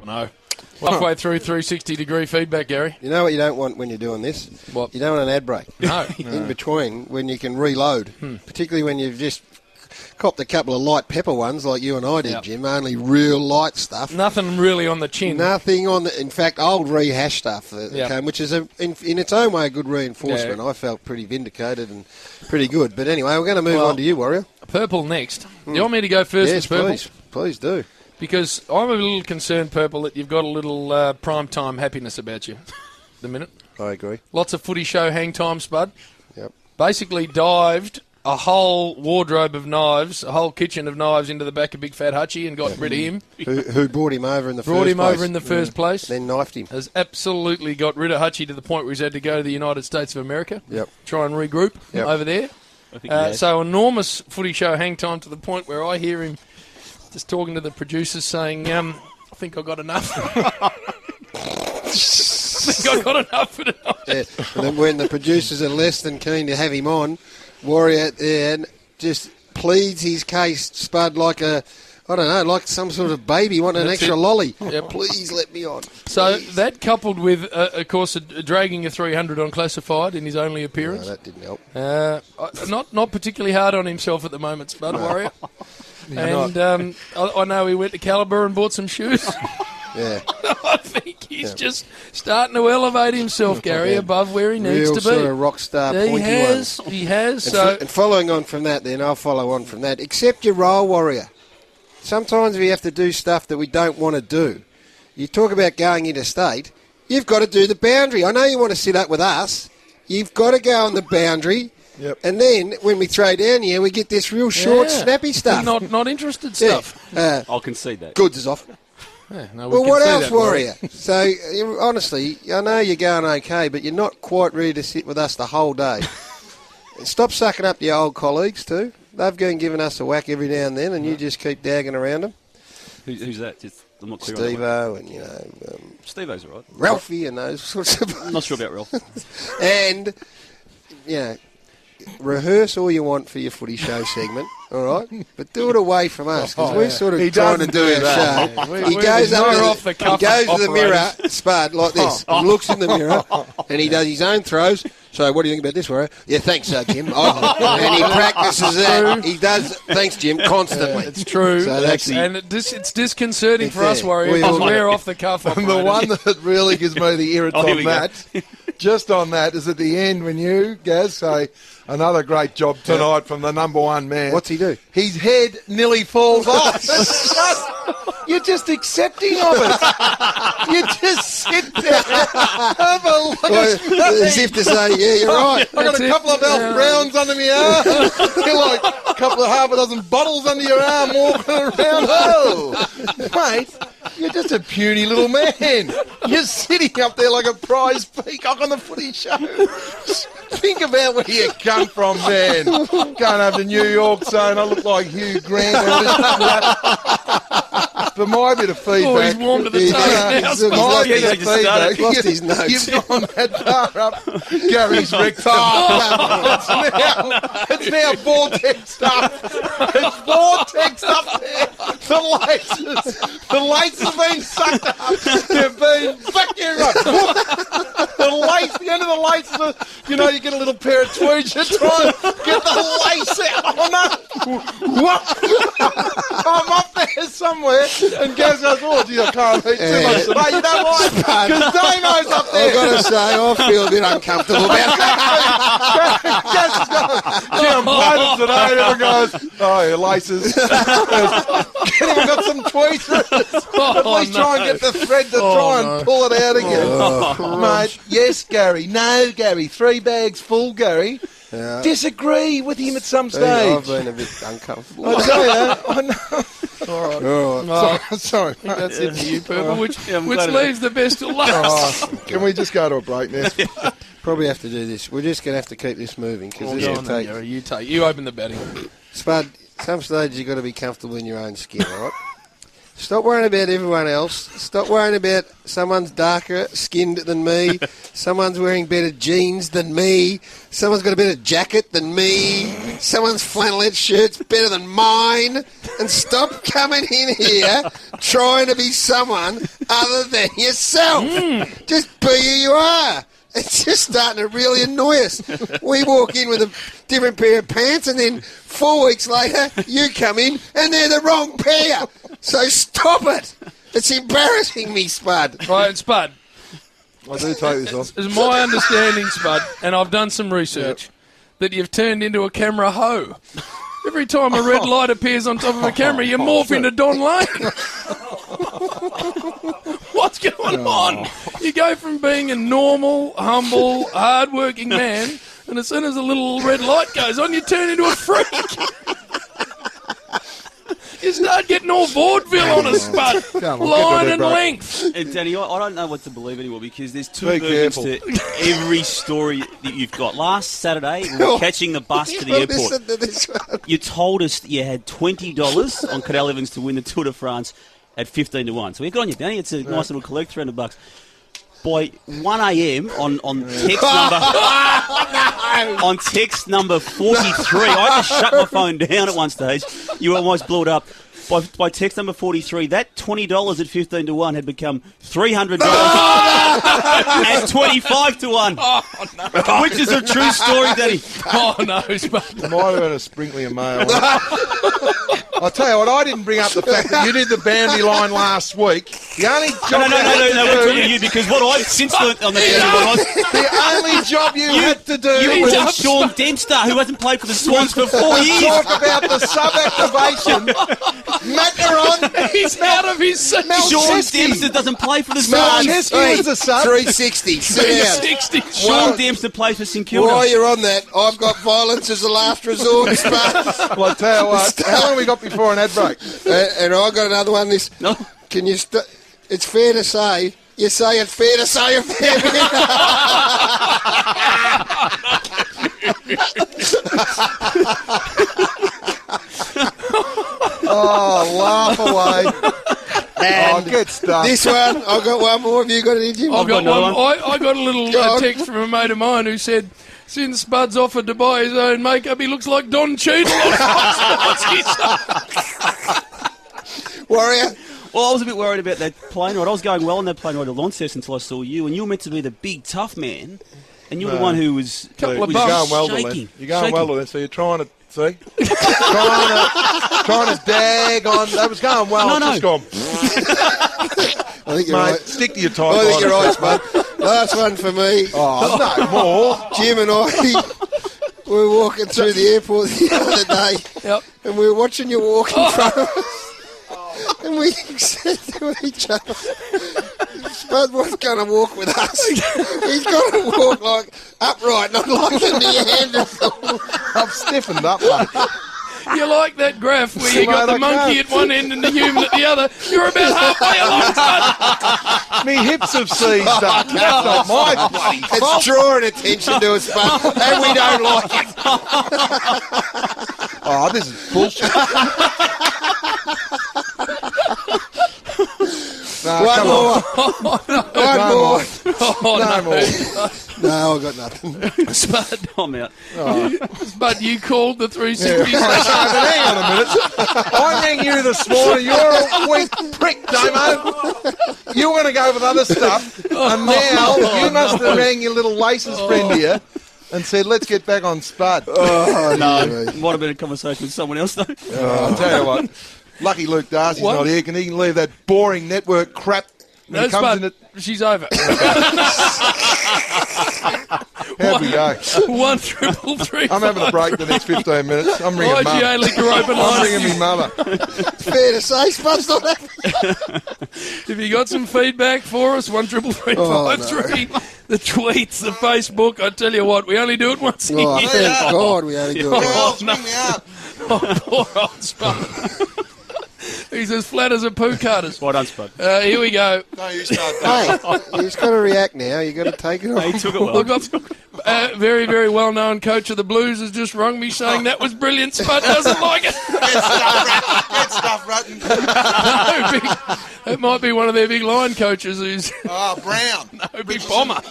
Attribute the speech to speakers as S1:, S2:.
S1: No. Halfway through 360-degree feedback, Gary.
S2: You know what you don't want when you're doing this?
S1: What?
S2: You don't want an ad break.
S1: No.
S2: In between, when you can reload, particularly when you've just copped a couple of light pepper ones like you and I did, Jim, only real light stuff.
S1: Nothing really on the chin.
S2: Nothing on the... In fact, old rehash stuff that came, which is, in its own way, a good reinforcement. I felt pretty vindicated and pretty good. But anyway, we're going to move on to you, Warrior.
S1: Purple next. Do you want me to go first with Purple?
S2: Yes, please do.
S1: Because I'm a little concerned, Purple, that you've got a little prime-time happiness about you at the minute.
S2: I agree.
S1: Lots of Footy Show hang time, Spud.
S2: Yep.
S1: Basically dived a whole wardrobe of knives, a whole kitchen of knives into the back of Big Fat Hutchie and got rid of him.
S2: Who brought him over in the first place.
S1: Brought him over in the first place.
S2: Then knifed him.
S1: Has absolutely got rid of Hutchie to the point where he's had to go to the United States of America.
S2: Yep.
S1: Try and regroup over there. So enormous Footy Show hang time to the point where I hear him just talking to the producers saying, I think I got enough. I think I got enough for tonight.
S2: Yeah. And then when the producers are less than keen to have him on, Warrior there just pleads his case, Spud, like like some sort of baby wanting an extra lolly.
S1: Yep.
S2: Please let me on.
S1: So
S2: Please.
S1: that coupled with, of course, dragging a 300 on Classified in his only appearance.
S2: No, that didn't help.
S1: Not particularly hard on himself at the moment, Spud Warrior. And I know he went to Calibre and bought some shoes.
S2: Yeah.
S1: I think he's just starting to elevate himself, Gary, above where he needs to be.
S2: Real sort of rock star pointy
S1: He has.
S2: And following on from that, then I'll follow on from that. Accept your role, Warrior. Sometimes we have to do stuff that we don't want to do. You talk about going interstate. You've got to do the boundary. I know you want to sit up with us. You've got to go on the boundary.
S1: Yep.
S2: And then when we throw down here, we get this real short, snappy stuff.
S1: Not interested stuff.
S3: I'll concede that.
S2: Goods is off.
S1: Yeah, no,
S2: well, what else, Warrior? So, honestly, I know you're going okay, but you're not quite ready to sit with us the whole day. Stop sucking up your old colleagues, too. They've been giving us a whack every now and then, and you just keep dagging around them.
S3: Who's that? I'm not clear
S2: Steve-O and,
S3: Steve-O's all right.
S2: Ralphie and those sorts of...
S3: I'm not sure about Ralph.
S2: And, rehearse all you want for your Footy Show segment, all right? But do it away from us, because we're sort of trying to do our show. He goes up to the mirror, Spud, like this, and looks in the mirror, and he does his own throws. So what do you think about this, Warrior? Yeah, thanks, Jim. And he practices that. He does, thanks, Jim, constantly.
S1: It's true.
S2: So
S1: it's disconcerting for us, Warrior, because we're off the cuff.
S4: And the one that really gives me the irrit on that, just on that, is at the end when you, Gaz, say, another great job tonight from the number one man.
S2: What's he do?
S4: His head nearly falls off. You're just accepting of it. You just sit there. Have a look
S2: as if to say, yeah, you're right.
S4: I got a couple of Elf Browns under my arm. You're like a couple of half a dozen bottles under your arm walking around. Oh, mate, you're just a puny little man. You're sitting up there like a prize peacock on the Footy Show. Think about where you come from, man. Going over to New York saying I look like Hugh Grant. For my bit of feedback...
S1: Oh, he's warm to the touch now.
S4: My bit of feedback...
S2: Lost his notes.
S4: You've gone that far up Gary's rectum. It's now vortex up. It's vortex up there. The laces have been sucked up. They've been... Fuck you, right. The end of the laces, you get a little pair of tweeds, you try and get the lace out. Oh, no. I'm up there somewhere, and Gaz goes, oh, gee, I can't eat too much today. You know why? Because Damo's up there.
S2: I've got to say, I feel a bit uncomfortable about that.
S4: Gaz has got, gee, I'm bloated today. And everyone goes, oh, your laces. Get him, got some tweets. At least try and get the thread to try and pull it out again. Mate, yes, Gary. No, Gary. 3 bags full, Gary. Yeah. Disagree with him at some stage.
S2: I've been a bit uncomfortable.
S4: I tell you, I know.
S1: All right.
S4: Sorry.
S1: I think that's it for you, Purple, which leaves the best to last.
S4: Can we just go to a break now?
S2: Probably have to do this. We're just going to have to keep this moving.
S1: You open the batting.
S2: Spud, some stage you've got to be comfortable in your own skin, all right? Stop worrying about everyone else. Stop worrying about someone's darker skinned than me. Someone's wearing better jeans than me. Someone's got a better jacket than me. Someone's flannelette shirt's better than mine. And stop coming in here trying to be someone other than yourself. Just be who you are. It's just starting to really annoy us. We walk in with a different pair of pants and then 4 weeks later you come in and they're the wrong pair. So stop it. It's embarrassing me, Spud.
S1: Right, Spud.
S4: I do take this off.
S1: It's my understanding, Spud, and I've done some research, that you've turned into a camera hoe. Every time a red light appears on top of a camera, you morph into Don Lane. What's going on? You go from being a normal, humble, hard-working man, and as soon as a little red light goes on, you turn into a freak. You start getting all vaudeville on us, Spud. Line and length.
S3: And Danny, I don't know what to believe anymore because there's two versions to every story that you've got. Last Saturday, we were catching the bus to the airport.
S2: Listen to this one.
S3: You told us you had $20 on Cadel Evans to win the Tour de France at 15-1. So we've got on you, Danny. It's a nice little collect, $300. By 1 a.m. on text number on text number 43, I just shut my phone down at one stage. You almost blew it up. By text number 43, that $20 at 15-1 had become $300 at 25-1.
S1: Oh, no.
S3: Which is a true story, Danny.
S1: Oh, no, Spud.
S4: Might have been a sprinkling of mail. I'll tell you what, I didn't bring up the fact that you did the boundary line last week. The only job
S3: No, we're talking to you because what I've since learnt on the boundary line,
S4: the only job you had to do
S3: you
S4: was
S3: was Sean Dempster, who hasn't played for the Swans for 4 years.
S4: talk about the sub-activation. Macaron,
S1: He's out of his seat.
S3: Sean Dempster doesn't play for the Swans.
S4: Chesky was the sub.
S2: 360. Sit down.
S1: 60.
S3: Sean Dempster plays for St Kilda.
S2: While you're on that, I've got violence as a last resort, Spud.
S4: Well, I tell you what, how long have we got before an ad break?
S2: And I got another one.
S3: No.
S2: Can you? It's fair to say. You say it's fair to say a fair bit.
S4: Oh, laugh away. And get stuck.
S2: This one, I've got one more. Have you got it, Jim?
S1: I've got
S3: another
S1: one. I got a little text from a mate of mine who said, since Spud's offered to buy his own makeup, he looks like Don Cheadle.
S2: Warrior.
S3: Well, I was a bit worried about that plane ride. I was going well on that plane ride to Launceston until I saw you, and you were meant to be the big tough man, and you were the one who was
S1: Couple of
S4: You're going well
S3: shaking.
S4: to that. You're going well to that, so you're trying to, see? trying to dag on. That was going well.
S3: No.
S4: It's just gone.
S2: I think you're
S4: Mate,
S2: right.
S4: stick to your
S2: I
S4: typewriter.
S2: think you're right, Spud. Last one for me.
S4: Oh, no more.
S2: Jim and I, we were walking through the airport the other day,
S1: Yep.
S2: and we were watching you walk in front of us. And we said to each other, Spud was going to walk with us. He's going to walk like upright, not like a neanderthal.
S4: I've stiffened up, mate.
S1: You like that graph where you got the monkey at one end and the human at the other? You're about halfway along, Spud.
S4: Me hips have seized up. That's not my bloody fault.
S2: It's drawing attention to us, Spud, and we don't like it.
S4: Oh, this is bullshit.
S2: One more. One more.
S1: Oh,
S4: No more.
S2: No, I've got nothing.
S1: Spud.
S3: I'm out.
S1: Spud, you called the 360
S4: But hang on a minute. I rang you this morning. You're a weak prick, Damo. You were going to go with other stuff, and now you must have rang your little laces friend here and said, let's get back on Spud.
S2: Oh,
S3: No,
S2: dear me.
S3: might have been a conversation with someone else, though.
S4: I'll tell you what. Lucky Luke Darcy's
S1: What?
S4: not here. Can he leave that boring network crap when
S1: No,
S4: he comes in
S1: Spud,
S4: it?
S1: she's over.
S4: How'd we go?
S1: 1-333.
S4: I'm having a break the next 15 minutes. I'm ringing
S1: Why'd you
S4: Mum.
S1: only grow open
S4: I'm
S1: lines?
S4: ringing me mother.
S2: Fair to say, Spud's not happy.
S1: If you got some feedback for us, 1-333-553. The tweets, the Facebook. I tell you what, we only do it once a
S2: Oh,
S1: year.
S2: thank God we only do it.
S1: Oh, no. Oh, poor old Spud. He's as flat as a poo cutter's.
S3: Well done, Spud.
S1: Here we go.
S4: No, you start that.
S2: Hey, you've got to react now. You've got to take it
S3: He
S2: off.
S3: took it well.
S1: Very, very well-known coach of the Blues has just rung me saying that was brilliant. Spud doesn't like it.
S4: Get stuff, Rutten.
S1: No, it might be one of their big line coaches who's...
S4: Brown.
S1: No, big bomber.